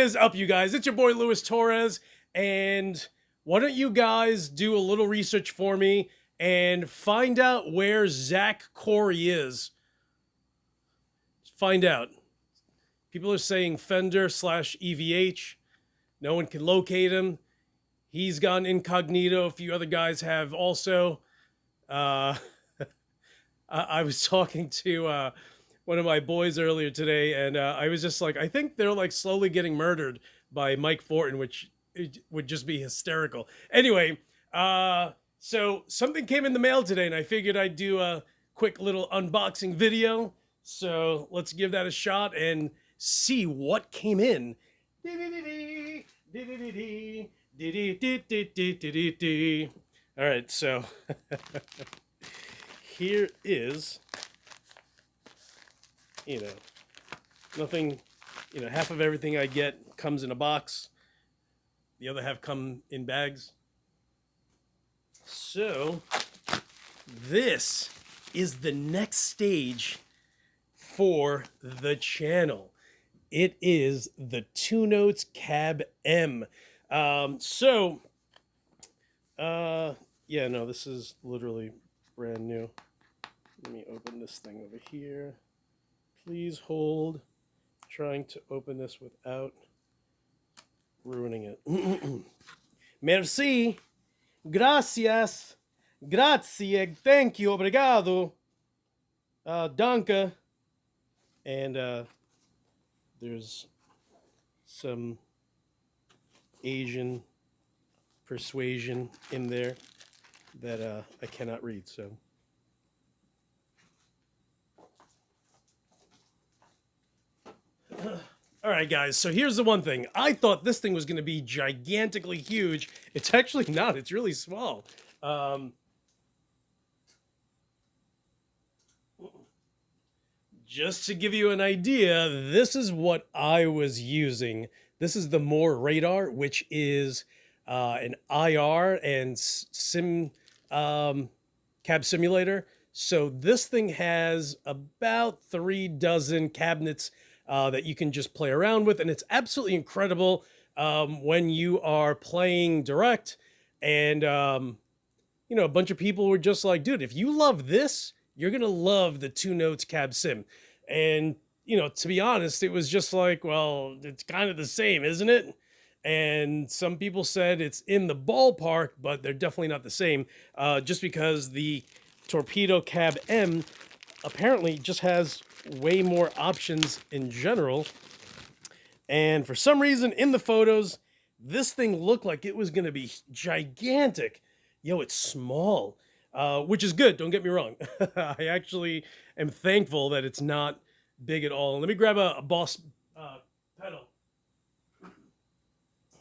is up, you guys? It's your boy Luis Torres, and why don't you guys do a little research for me and find out where Zack Khoury is? Find out. People are saying Fender / EVH. No one can locate him. He's gone incognito. A few other guys have also. I was talking to one of my boys earlier today, and I was just like, I think they're like slowly getting murdered by Mike Fortin, which would just be hysterical. Anyway, so something came in the mail today, and I figured I'd do a quick little unboxing video. So let's give that a shot and see what came in. All right, so here is, nothing, half of everything I get comes in a box. The other half come in bags. So this is the next stage for the channel. It is the Two Notes Cab M. Yeah, no, this is literally brand new. Let me open this thing over here. Please hold. Trying to open this without ruining it. Merci. Gracias. Grazie. Thank you. Obrigado. Danke. And there's some Asian persuasion in there that I cannot read, so. All right, guys, so here's the one thing. I thought this thing was going to be gigantically huge. It's actually not. It's really small. Just to give you an idea, this is what I was using. This is the More Radar, which is an IR and cab simulator. So this thing has about 3 dozen cabinets that you can just play around with, and it's absolutely incredible when you are playing direct. And a bunch of people were just like, dude, if you love this, you're gonna love the Two Notes Cab Sim. And to be honest, it was just like, well, it's kind of the same, isn't it? And some people said it's in the ballpark, but they're definitely not the same, just because the Torpedo Cab M apparently just has way more options in general. And for some reason in the photos, this thing looked like it was going to be gigantic. Yo, it's small, which is good. Don't get me wrong. I actually am thankful that it's not big at all. Let me grab a Boss pedal.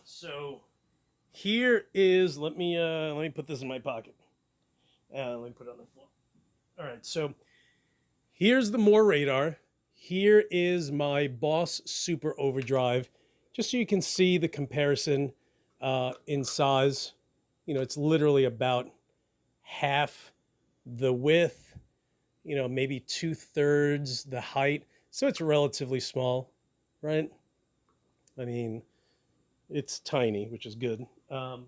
So here is, let me put this in my pocket. Let me put it on the floor. All right, so here's the More Radar. Here is my Boss Super Overdrive, just so you can see the comparison in size. It's literally about half the width, maybe 2/3 the height. So it's relatively small, right? I mean, it's tiny, which is good. And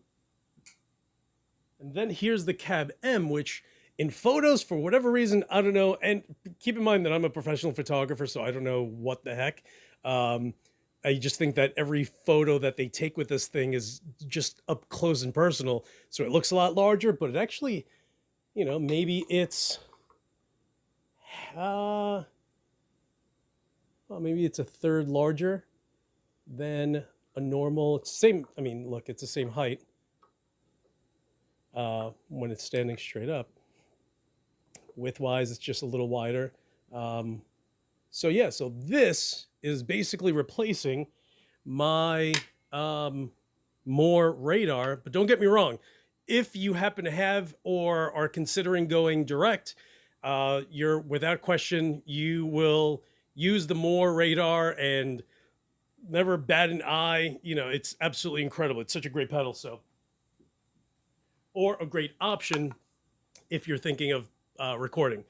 then here's the Cab M, which in photos, for whatever reason, I don't know. And keep in mind that I'm a professional photographer, so I don't know what the heck. I just think that every photo that they take with this thing is just up close and personal. So it looks a lot larger, but it actually, maybe it's, maybe it's 1/3 larger than a normal. It's the same. I mean, look, it's the same height when it's standing straight up. Width-wise, it's just a little wider. So yeah, so this is basically replacing my More Radar. But don't get me wrong, if you happen to have or are considering going direct, you're without question, you will use the More Radar and never bat an eye. It's absolutely incredible. It's such a great pedal, so, or a great option if you're thinking of recording.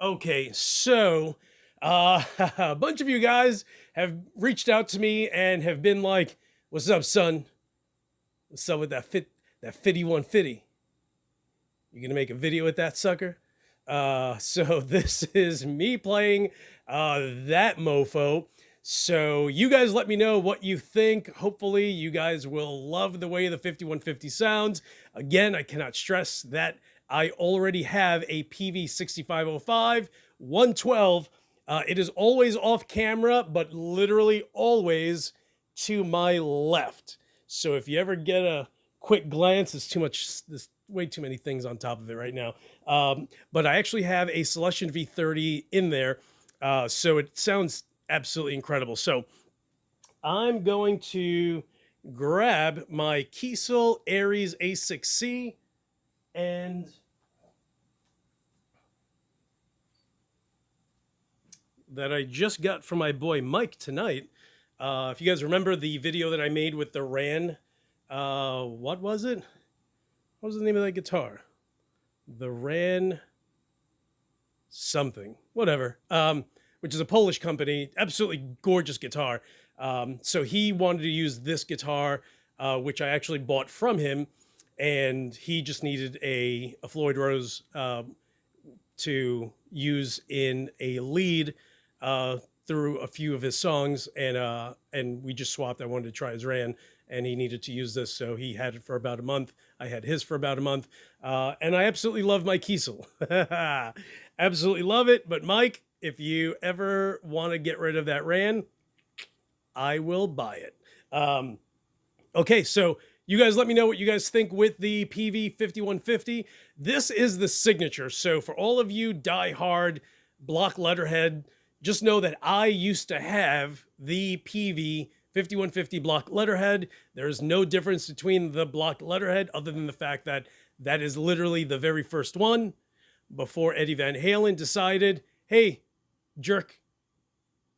Okay, so a bunch of you guys have reached out to me and have been like, "What's up, son? What's up with that 5150? You gonna make a video with that sucker?" So this is me playing that mofo. So you guys let me know what you think. Hopefully you guys will love the way the 5150 sounds. Again, I cannot stress that I already have a Peavey 6505 112. It is always off camera, but literally always to my left. So if you ever get a quick glance, there's way too many things on top of it right now. But I actually have a Celestion V30 in there. So it sounds absolutely incredible. So I'm going to grab my Kiesel Aries A6C and that I just got from my boy Mike tonight. If you guys remember the video that I made with the Ran, what was it? What was the name of that guitar? The Ran something, whatever, which is a Polish company, absolutely gorgeous guitar. So he wanted to use this guitar, which I actually bought from him, and he just needed a Floyd Rose to use in a lead through a few of his songs, and we just swapped. I wanted to try his Ran, and he needed to use this, so he had it for about a month. I had his for about a month, and I absolutely love my Kiesel. Absolutely love it. But Mike, if you ever want to get rid of that Ran, I will buy it. Okay, so you guys let me know what you guys think with the Peavey 5150. This is the signature. So for all of you die-hard block letterhead, just know that I used to have the Peavey 5150 block letterhead. There's no difference between the block letterhead other than the fact that that is literally the very first one before Eddie Van Halen decided, hey, jerk,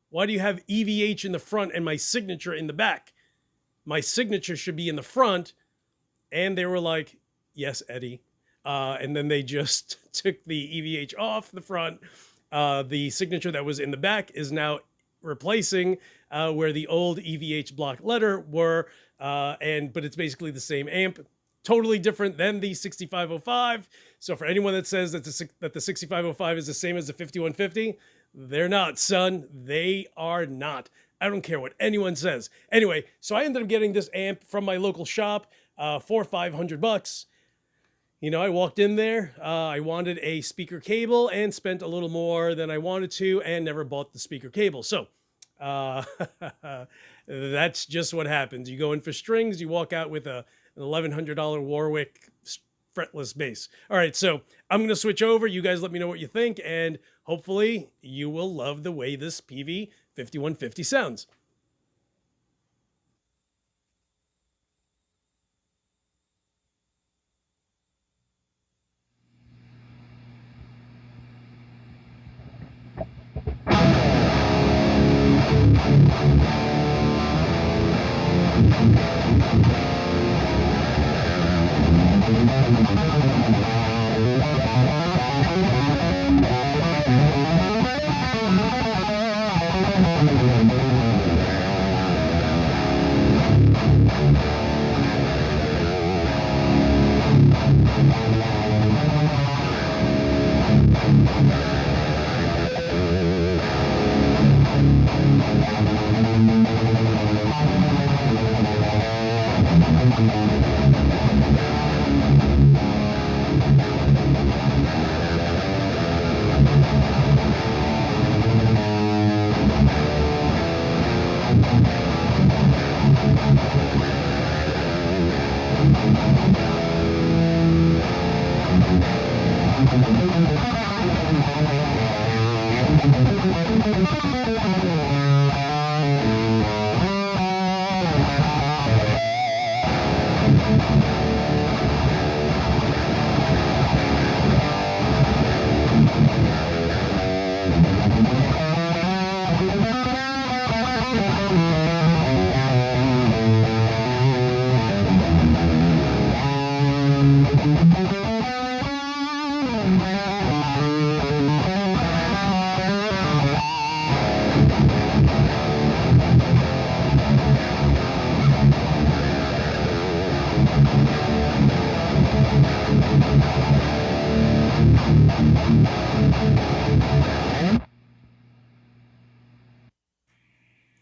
why do you have EVH in the front and my signature in the back? My signature should be in the front. And they were like, yes, Eddie. And then they just took the EVH off the front. The signature that was in the back is now replacing where the old EVH block letter were, but it's basically the same amp, totally different than the 6505. So for anyone that says that the 6505 is the same as the 5150, they're not, son. They are not. I don't care what anyone says. Anyway, so I ended up getting this amp from my local shop for $500. You know, I walked in there, I wanted a speaker cable and spent a little more than I wanted to and never bought the speaker cable. So that's just what happens. You go in for strings, you walk out with an $1,100 Warwick fretless bass. All right, so I'm going to switch over. You guys let me know what you think, and hopefully you will love the way this Peavey 5150 sounds.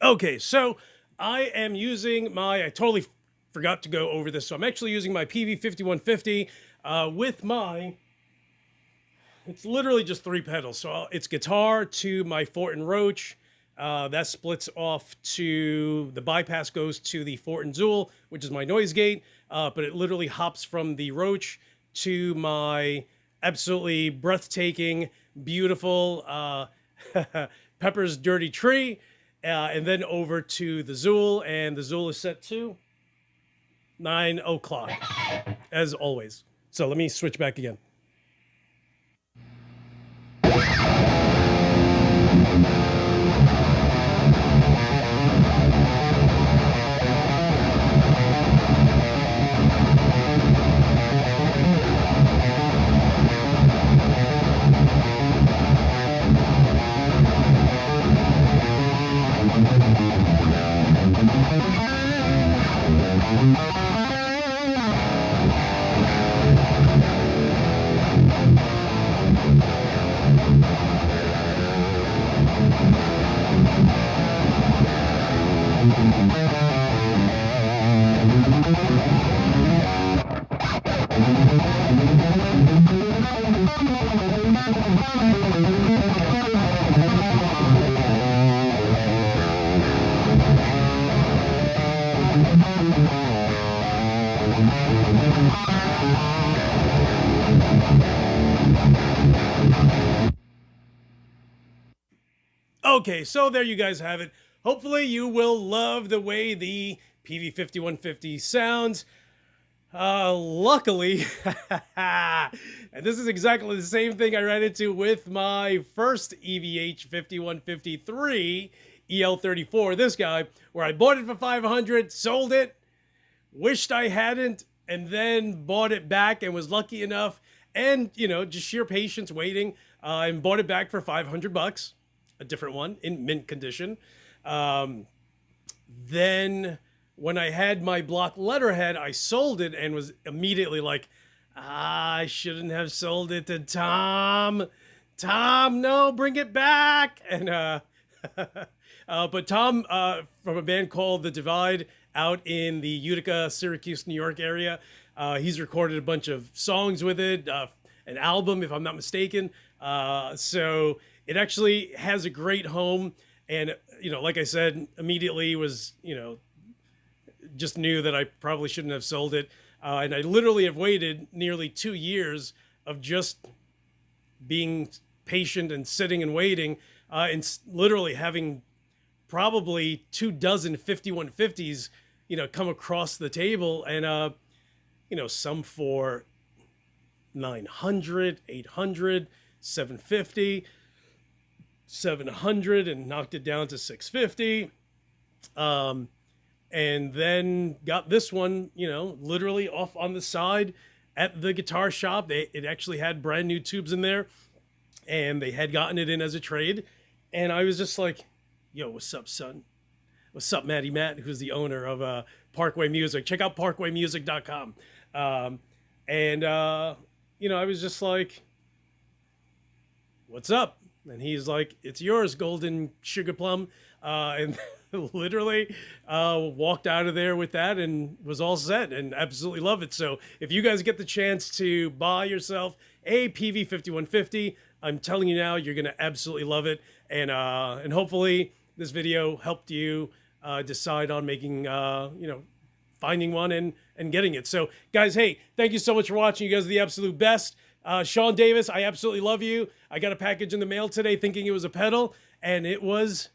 Okay, so I am using I totally forgot to go over this. So I'm actually using my Peavey 5150 with it's literally just 3 pedals. So it's guitar to my Fort and Roach. That splits off to, the bypass goes to the Fort and Zool, which is my noise gate. But it literally hops from the Roach to my absolutely breathtaking, beautiful Pepper's Dirty Tree. And then over to the Zool, and the Zool is set to 9 o'clock, as always. So let me switch back again. Okay, so there you guys have it. Hopefully you will love the way the Peavey 5150 sounds. Luckily, and this is exactly the same thing I ran into with my first EVH 5153 EL34, this guy, where I bought it for $500, sold it, wished I hadn't, and then bought it back and was lucky enough, and, you know, just sheer patience waiting, and bought it back for $500, a different one in mint condition. Then when I had my block letterhead, I sold it and was immediately like, I shouldn't have sold it to Tom. Tom, no, bring it back. And but Tom, from a band called The Divide out in the Utica, Syracuse, New York area, he's recorded a bunch of songs with it, an album, if I'm not mistaken. So it actually has a great home. And, you know, like I said, immediately was, you know, just knew that I probably shouldn't have sold it. And I literally have waited nearly 2 years of just being patient and sitting and waiting, and literally having probably 24 5150s, you know, come across the table, and, you know, some for 900, 800, 750, 700, and knocked it down to 650. And then got this one, you know, literally off on the side at the guitar shop. It actually had brand new tubes in there, and they had gotten it in as a trade. And I was just like, yo, what's up, son? What's up, Matty Matt, who's the owner of Parkway Music. Check out parkwaymusic.com. And, you know, I was just like, what's up? And he's like, it's yours, Golden Sugar Plum. And literally walked out of there with that and was all set and absolutely love it. So if you guys get the chance to buy yourself a Peavey 5150, I'm telling you now, you're going to absolutely love it. And hopefully this video helped you decide on making, you know, finding one and getting it. So guys, hey, thank you so much for watching. You guys are the absolute best. Sean Davis, I absolutely love you. I got a package in the mail today thinking it was a pedal, and it was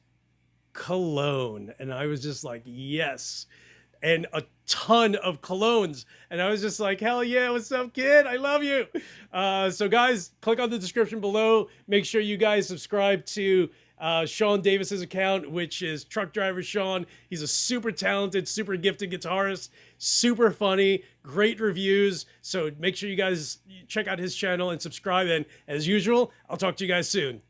cologne. And I was just like, yes. And a ton of colognes. And I was just like, hell yeah, what's up, kid? I love you. So guys, click on the description below. Make sure you guys subscribe to Sean Davis's account, which is Truck Driver Sean. He's a super talented, super gifted guitarist, super funny, great reviews. So make sure you guys check out his channel and subscribe. And as usual, I'll talk to you guys soon.